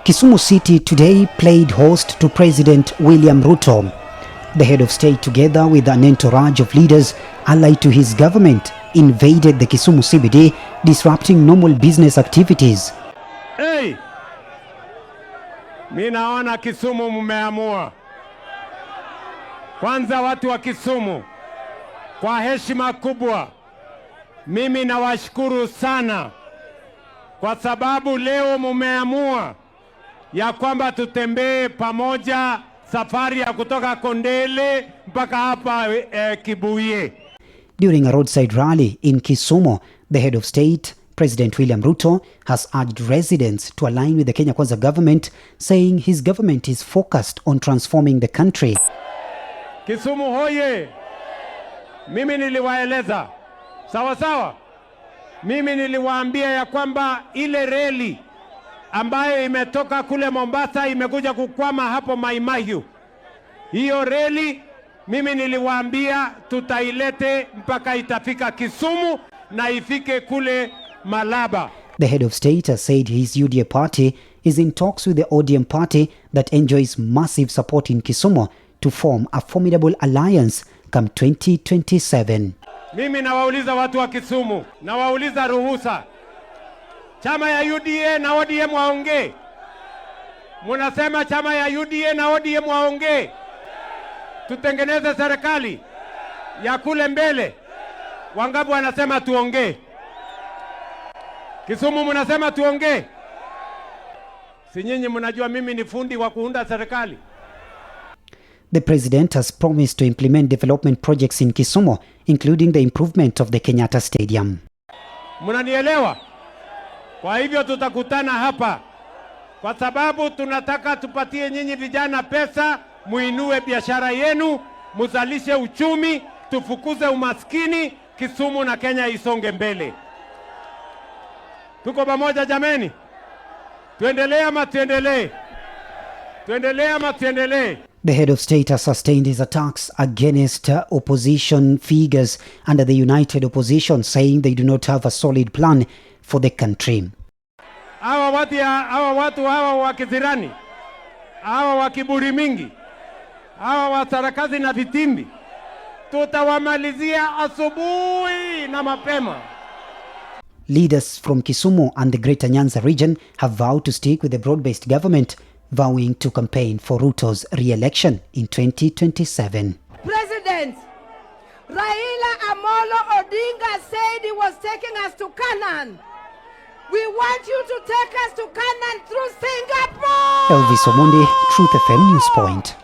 Kisumu City today played host to President William Ruto. The head of state, together with an entourage of leaders allied to his government, invaded the Kisumu CBD, disrupting normal business activities. Hey! Mimi naona Kisumu mmeamua. Kwanza watu wa Kisumu, kwa heshima kubwa, mimi nawashukuru sana kwa sababu leo mmeamua ya kwamba tutembee pamoja safari ya kutoka Kondele mpaka hapa Kibuye. During a roadside rally in Kisumu, the head of state, President William Ruto, has urged residents to align with the Kenya Kwanza government, saying his government is focused on transforming the country. Kisumu hoye! Mimi niliwaeleza sawa sawa. Mimi niliwaambia ya kwamba ile reli ambayo imetoka kule Mombasa imekuja kukwama hapo Mai Mahiu. Hiyo reli mimi niliwaambia tutailete mpaka itafika Kisumu na ifike kule Malaba. The head of state has said his UDA party is in talks with the ODM party that enjoys massive support in Kisumu to form a formidable alliance come 2027. Mimi nawauliza watu wa Kisumu, nawauliza ruhusa. Chama ya UDA na ODM waongee. Munasema chama ya UDA na ODM waongee. Tutengeneze serikali ya kule mbele. Wangapi wanasema tuongee? Kisumu munasema tuongee? Si nyinyi mnajua mimi ni fundi wa kuunda serikali. The president has promised to implement development projects in Kisumu, including the improvement of the Kenyatta Stadium. Mnanielewa? Kwa hivyo tutakutana hapa kwa sababu tunataka tupatie nyinyi vijana pesa, muinue biashara yenu, muzalishe uchumi, tufukuze umaskini, Kisumu na Kenya isonge mbele. Tuko pamoja jameni? Tuendelee ama tuendelee? Tuendelee ama tuendelee? The head of state has sustained his attacks against opposition figures under the United Opposition, saying they do not have a solid plan for the country. Hawa watu wa kizirani, hawa wa kiburi mingi, hawa wa sarakazi na vitimbi, tutawamalizia asubuhi na mapema. Leaders from Kisumu and the Greater Nyanza region have vowed to stick with the broad-based government, vowing to campaign for Ruto's re-election in 2027. President Raila Amolo Odinga said he was taking us to Canaan. We want you to take us to Canaan through Singapore! Elvis Omondi, Truth FM News Point.